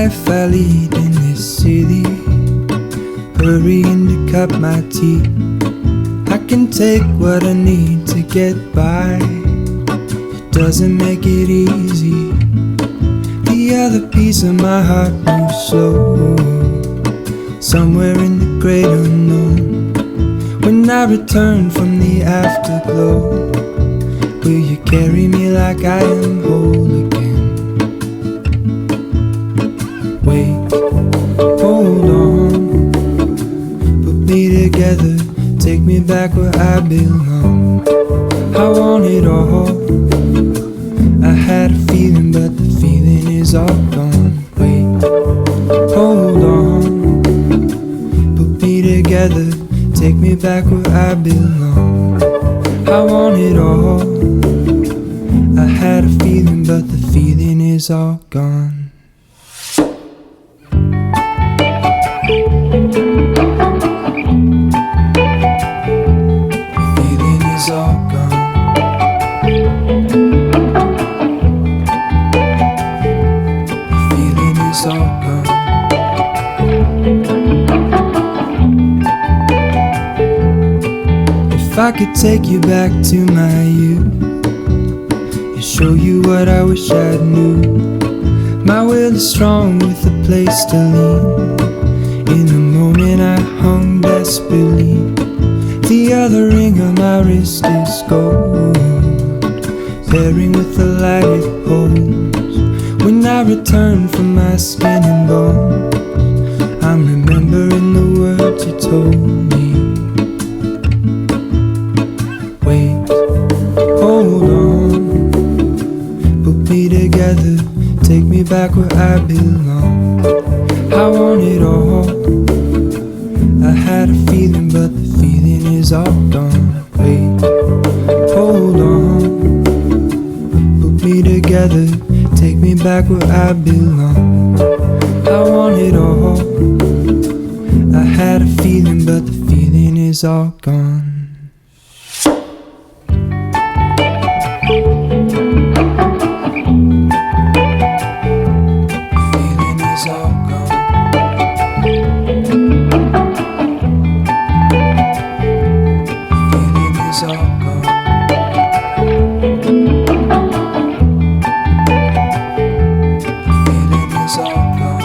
life I lead in this city, hurrying to cut my teeth. I can take what I need to get by. It doesn't make it easy. The other piece of my heart moves slow, somewhere in the great unknown. When I return from the afterglow, will you carry me like I am whole again? Wait, hold on, put me together, take me back where I belong. I want it all. I had a feeling, but the feeling is all gone. Wait, hold on, put me together, take me back where I belong. I want it all. I had a feeling, but the feeling is all gone. If I could take you back to my youth and show you what I wish I knew, my will is strong with a place to lean. In the moment I hung desperately, the other ring on my wrist is gold, pairing with the light it holds. When I return from my skin and bones, I'm remembering the words you told me. Wait, hold on, put me together, take me back where I belong. I want it all. I had a feeling, but the feeling is all gone. Wait, hold on, put me together, take me back where I belong. I want it all. I had a feeling, but the feeling is all gone. Feeling is all gone. Feeling is all gone. Feeling is all gone.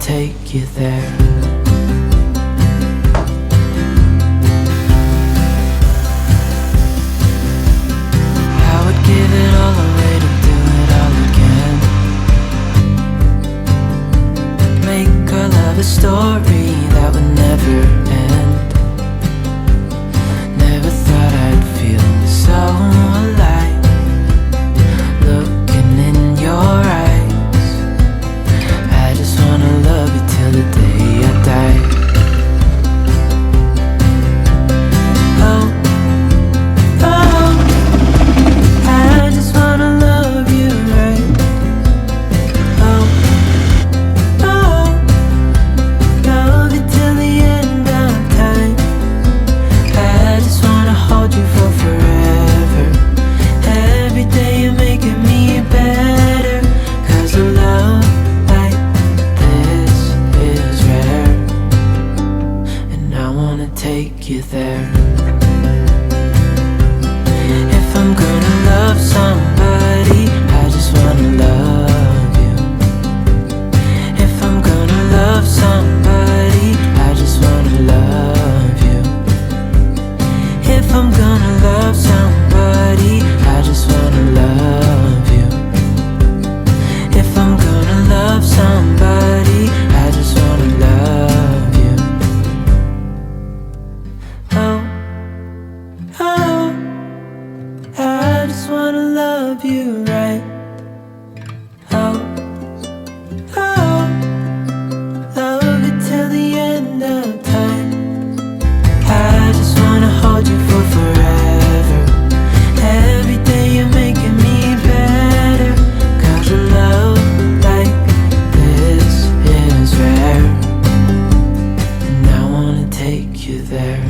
take you there. I would give it all away to do it all again. Make our love a story that would never end. Never thought I'd feel so alive, looking in your eyes. I just wanna love you till the day I die. Oh, oh, I just wanna love you right. Oh, oh, love you till the end of time. I just wanna hold you for forever. Every day you're making me better, 'cause a love like this is rare, and I wanna take you there. If I'm gonna love somebody, I just wanna love you. If I'm gonna love somebody, I just wanna love you. If I'm gonna love somebody, I just wanna love you. If I'm gonna love somebody, I just wanna love you. Oh, oh, I just wanna love you right. Oh, oh, love you till the end of time. I just wanna hold you for forever. Every day you're making me better, 'cause a love like this is rare, and I wanna take you there.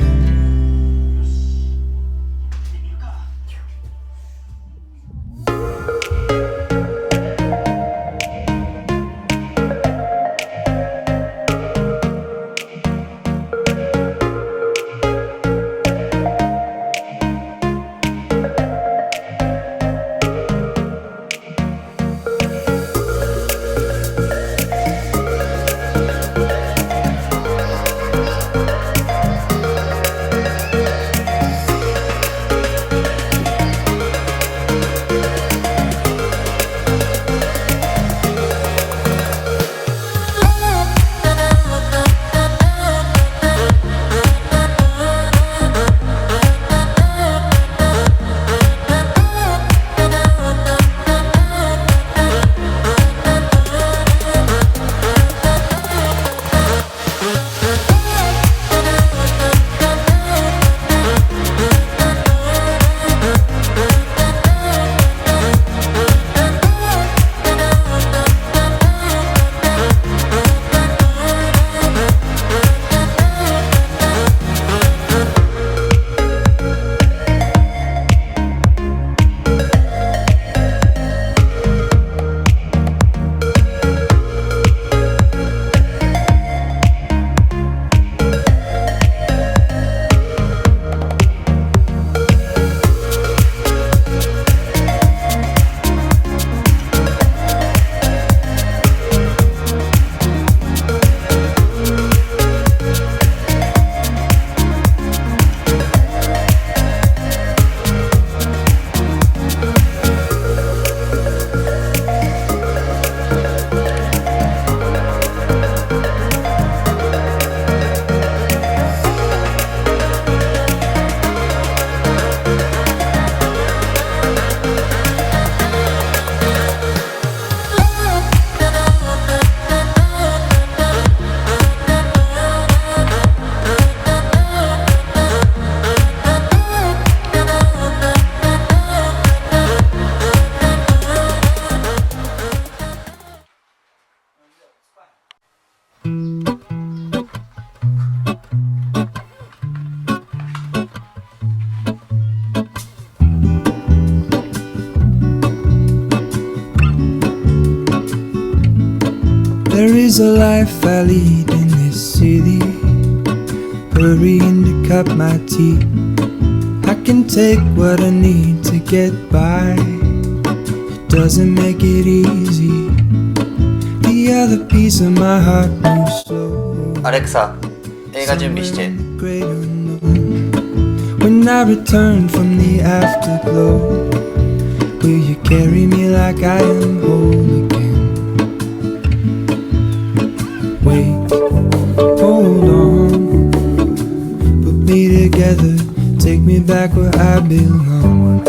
There is a life I lead in this city, hurrying to cut my teeth. I can take what I need to get by. It doesn't make it easy. The other piece piece of my heart moves slow. アレクサ、映画準備して。 Great unknown. When I return from the afterglow, will you carry me like I am whole again? Wait, hold on, put me together, take me back where I belong.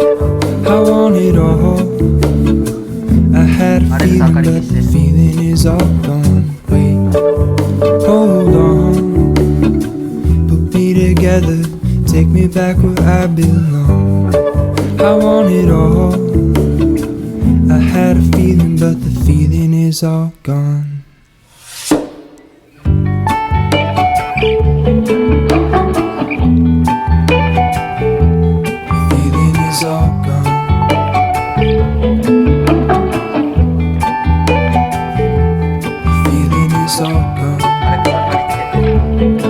I want it all. I had a feeling, but the feeling is all gone. Wait, hold on, put me together, take me back where I belong. I want it all. I had a feeling, but the feeling is all gone. Feeling is all gone. Feeling is all gone. アレクサ、借りて。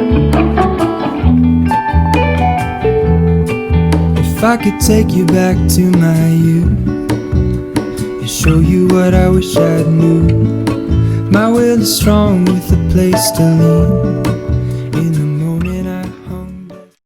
If I could take you back to my youth and show you what I wish I knew. My will is strong with a place to lean.